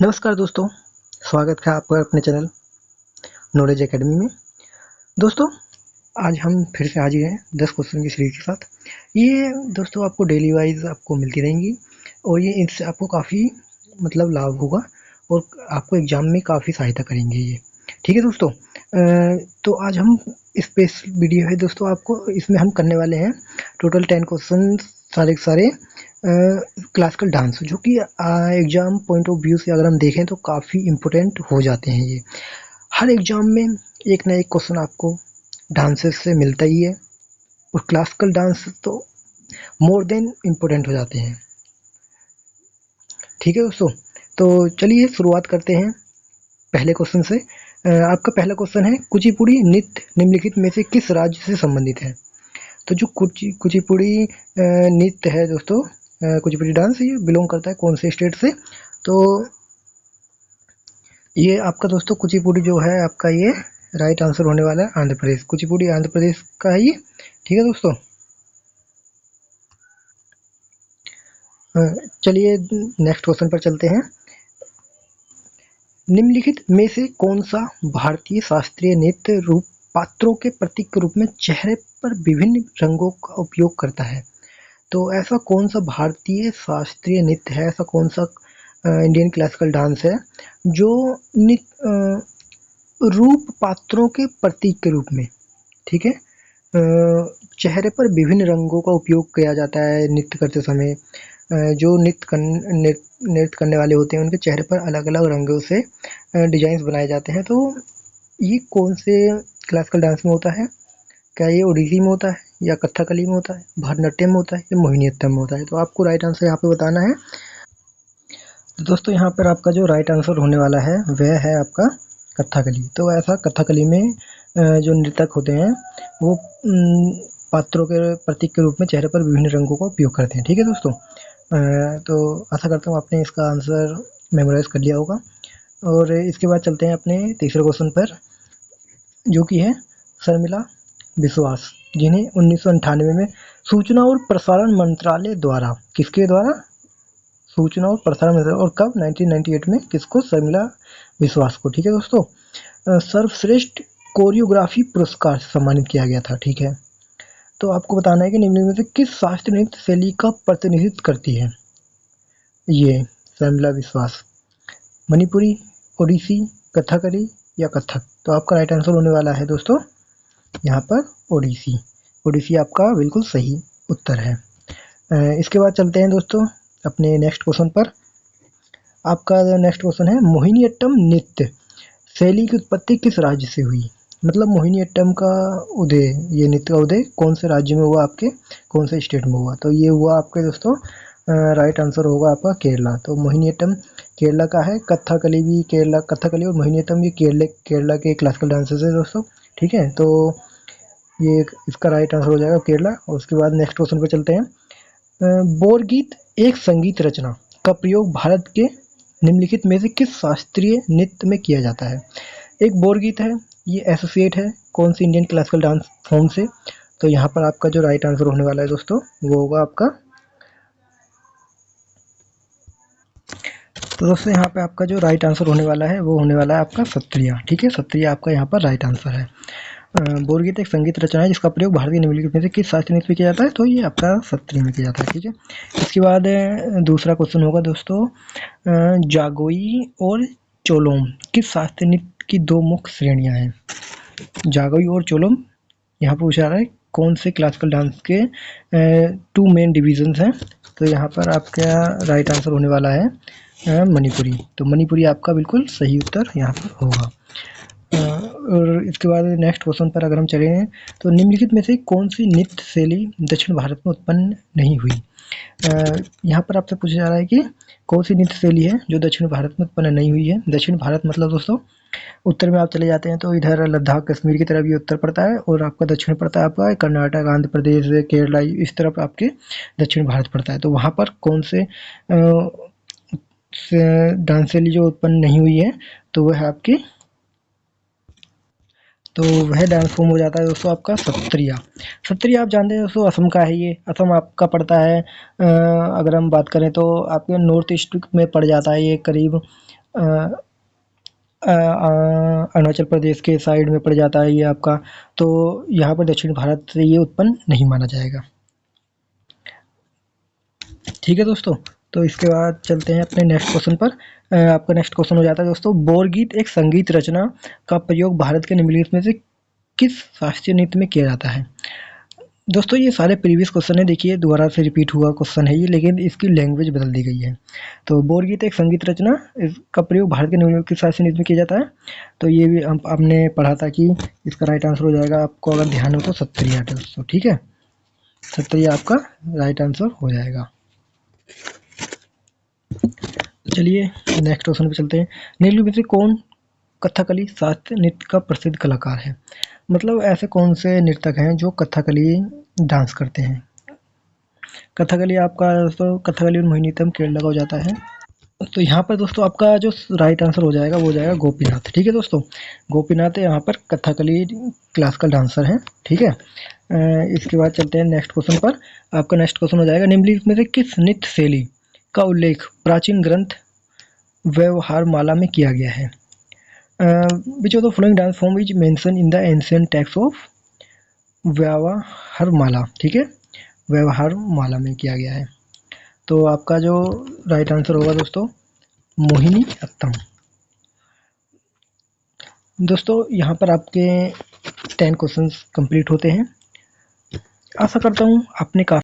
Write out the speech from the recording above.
नमस्कार दोस्तों, स्वागत है आपका अपने चैनल नॉलेज एकेडमी में। दोस्तों, आज हम फिर से हाजिर हैं 10 क्वेश्चन की सीरीज के साथ। ये दोस्तों आपको डेली वाइज आपको मिलती रहेंगी और ये इससे आपको काफ़ी लाभ होगा और आपको एग्ज़ाम में काफ़ी सहायता करेंगे ये। ठीक है दोस्तों, तो आज हम स्पेशल वीडियो है दोस्तों, आपको इसमें हम करने वाले हैं टोटल 10 क्वेश्चन सारे के सारे क्लासिकल डांस, जो कि एग्ज़ाम पॉइंट ऑफ व्यू से अगर हम देखें तो काफ़ी इम्पोर्टेंट हो जाते हैं ये। हर एग्ज़ाम में एक ना एक क्वेश्चन आपको डांसेस से मिलता ही है और क्लासिकल डांस तो मोर देन इम्पोर्टेंट हो जाते हैं। ठीक है दोस्तों, तो चलिए शुरुआत करते हैं पहले क्वेश्चन से। आपका पहला क्वेश्चन है, कुचिपुड़ी नृत्य निम्नलिखित में से किस राज्य से संबंधित है? तो जो कुचिपुड़ी नृत्य है दोस्तों, कुचिपुड़ी डांस, ये बिलोंग करता है कौन से स्टेट से? तो ये आपका दोस्तों कुचिपुड़ी जो है आपका, ये राइट आंसर होने वाला है आंध्र प्रदेश। कुचिपुड़ी आंध्र प्रदेश का है ये। ठीक है दोस्तों, चलिए नेक्स्ट क्वेश्चन पर चलते हैं। निम्नलिखित में से कौन सा भारतीय शास्त्रीय नृत्य रूप पात्रों के प्रतीक के रूप में चेहरे पर विभिन्न रंगों का उपयोग करता है? तो ऐसा कौन सा भारतीय शास्त्रीय नृत्य है, ऐसा कौन सा इंडियन क्लासिकल डांस है जो रूप पात्रों के प्रतीक के रूप में, ठीक है, चेहरे पर विभिन्न रंगों का उपयोग किया जाता है नृत्य करते समय। जो नृत्य करने वाले होते हैं उनके चेहरे पर अलग अलग रंगों से डिजाइन बनाए जाते हैं। तो ये कौन से क्लासिकल डांस में होता है? क्या ये ओडिसी में होता है या कथकली में होता है, भरतनाट्यम में होता है या मोहिनीअट्टम में होता है? तो आपको राइट आंसर यहाँ पे बताना है। तो दोस्तों यहाँ पर आपका जो राइट आंसर होने वाला है वह है आपका कथकली। तो ऐसा कथकली में जो नर्तक होते हैं वो पात्रों के प्रतीक के रूप में चेहरे पर विभिन्न रंगों का उपयोग करते हैं। ठीक है दोस्तों, तो आशा करता हूँ आपने इसका आंसर मेमोराइज कर लिया होगा। और इसके बाद चलते हैं अपने तीसरे क्वेश्चन पर, जो कि है शर्मिला विश्वास, जिन्हें 1998 में सूचना और प्रसारण मंत्रालय द्वारा, किसके द्वारा? सूचना और प्रसारण मंत्रालय। और कब? 1998 में। किसको? शर्मिला विश्वास को। ठीक है दोस्तों, सर्वश्रेष्ठ कोरियोग्राफी पुरस्कार से सम्मानित किया गया था। ठीक है, तो आपको बताना है कि निम्न में से किस शास्त्रीय नृत्य शैली का प्रतिनिधित्व करती है ये शर्मिला विश्वास? मणिपुरी, ओडिसी, कथकली या कथक? तो आपका राइट आंसर होने वाला है दोस्तों यहाँ पर ओडिसी। ओडिसी आपका बिल्कुल सही उत्तर है। इसके बाद चलते हैं दोस्तों अपने नेक्स्ट क्वेश्चन पर। आपका नेक्स्ट क्वेश्चन है, मोहिनीअट्टम नृत्य शैली की उत्पत्ति किस राज्य से हुई? मतलब मोहिनीअट्टम का उदय, ये नृत्य का उदय कौन से राज्य में हुआ, आपके कौन से स्टेट में हुआ? तो ये हुआ आपके दोस्तों, राइट आंसर होगा आपका केरला। तो मोहिनीअट्टम केरला का है। कथकली भी केरला, कथकली और मोहिनीअट्टम भी केरला के क्लासिकल डांसेस है दोस्तों। ठीक है, तो ये इसका राइट आंसर हो जाएगा केरला। और उसके बाद नेक्स्ट क्वेश्चन पर चलते हैं। बोरगीत एक संगीत रचना का प्रयोग भारत के निम्नलिखित में से किस शास्त्रीय नृत्य में किया जाता है? एक बोरगीत है, ये एसोसिएट है कौन सी इंडियन क्लासिकल डांस फॉर्म से? तो यहाँ पर आपका जो राइट आंसर होने वाला है दोस्तों वो होगा आपका, तो दोस्तों यहाँ पे आपका जो राइट आंसर होने वाला है वो होने वाला है आपका सत्रिया। ठीक है, सत्रिया आपका यहाँ पर राइट आंसर है। बोरगीत एक संगीत रचना है जिसका प्रयोग भारतीय निम्नलिखित में से किस शास्त्रीय नृत्य में किया जाता है? तो ये आपका सत्रिय में किया जाता है। ठीक है, इसके बाद दूसरा क्वेश्चन होगा दोस्तों, जागोई और चोलोम किस शास्त्रीय नृत्य की दो मुख्य श्रेणियां हैं? जागोई और चोलोम यहाँ पर पूछा रहा है कौन से क्लासिकल डांस के टू मेन डिविजन्स हैं? तो यहाँ पर आपका राइट आंसर होने वाला है मणिपुरी। तो मणिपुरी आपका बिल्कुल सही उत्तर यहाँ पर होगा। और इसके बाद नेक्स्ट क्वेश्चन पर अगर हम चले हैं तो निम्नलिखित में से कौन सी नृत्य शैली दक्षिण भारत में उत्पन्न नहीं हुई? यहाँ पर आपसे पूछा जा रहा है कि कौन सी नृत्य शैली है जो दक्षिण भारत में उत्पन्न नहीं हुई है। दक्षिण भारत मतलब दोस्तों उत्तर में आप चले जाते हैं तो इधर लद्दाख कश्मीर की तरफ ये उत्तर पड़ता है, और आपका दक्षिण पड़ता है आपका कर्नाटक, आंध्र प्रदेश, केरला, इस तरफ आपके दक्षिण भारत पड़ता है। तो वहाँ पर कौन से डांस शैली जो उत्पन्न नहीं हुई है? तो वह है आपकी, तो वह डांस फॉर्म हो जाता है दोस्तों आपका सत्रिया। सत्रिया आप जानते हैं दोस्तों असम का है, ये असम आपका पड़ता है। अगर हम बात करें तो आपके नॉर्थ ईस्ट में पड़ जाता है ये, करीब अरुणाचल प्रदेश के साइड में पड़ जाता है ये आपका, तो यहाँ पर दक्षिण भारत से ये उत्पन्न नहीं माना जाएगा। ठीक है दोस्तों, तो इसके बाद चलते हैं अपने नेक्स्ट क्वेश्चन पर। आपका नेक्स्ट क्वेश्चन हो जाता है दोस्तों, बोरगीत एक संगीत रचना का प्रयोग भारत के निम्नलिखित में से किस शास्त्रीय नृत्य में किया जाता है। दोस्तों ये सारे प्रीवियस क्वेश्चन है, देखिए दोबारा से रिपीट हुआ क्वेश्चन है ये, लेकिन इसकी लैंग्वेज बदल दी गई है। तो बोरगीत एक संगीत रचना, इसका प्रयोग भारत के निम्नलिखित शास्त्रीय नृत्य में किया जाता है। तो ये भी हम आपने पढ़ा था कि इसका राइट आंसर हो जाएगा, आपको अगर ध्यान हो तो सत्तरिया दोस्तों। ठीक है, सत्तरिया आपका राइट आंसर हो जाएगा। चलिए नेक्स्ट क्वेश्चन पे चलते हैं। निम्नलिखित में से कौन कथकली शास्त्रीय नृत्य का प्रसिद्ध कलाकार है। मतलब ऐसे कौन से नर्तक हैं जो कथकली डांस करते हैं। कथकली आपका दोस्तों, कथकली और मोहिनीअट्टम केरला का हो जाता है। तो यहाँ पर दोस्तों आपका जो राइट आंसर हो जाएगा वो हो जाएगा गोपीनाथ। ठीक है दोस्तों, गोपीनाथ यहाँ पर कथकली क्लासिकल डांसर हैं। ठीक है, इसके बाद चलते हैं नेक्स्ट क्वेश्चन पर। आपका नेक्स्ट क्वेश्चन हो जाएगा, निम्नलिखित में से किस नृत्य शैली का उल्लेख प्राचीन ग्रंथ व्यवहारमाला में किया गया है। Which of the following dance form is mention in the ancient text of Vyavaharamala. ठीक है, व्यवहारमाला में किया गया है। तो आपका जो राइट आंसर होगा दोस्तों मोहिनीअट्टम। दोस्तों यहाँ पर आपके 10 क्वेश्चंस कंप्लीट होते हैं। आशा करता हूँ आपने काफ़ी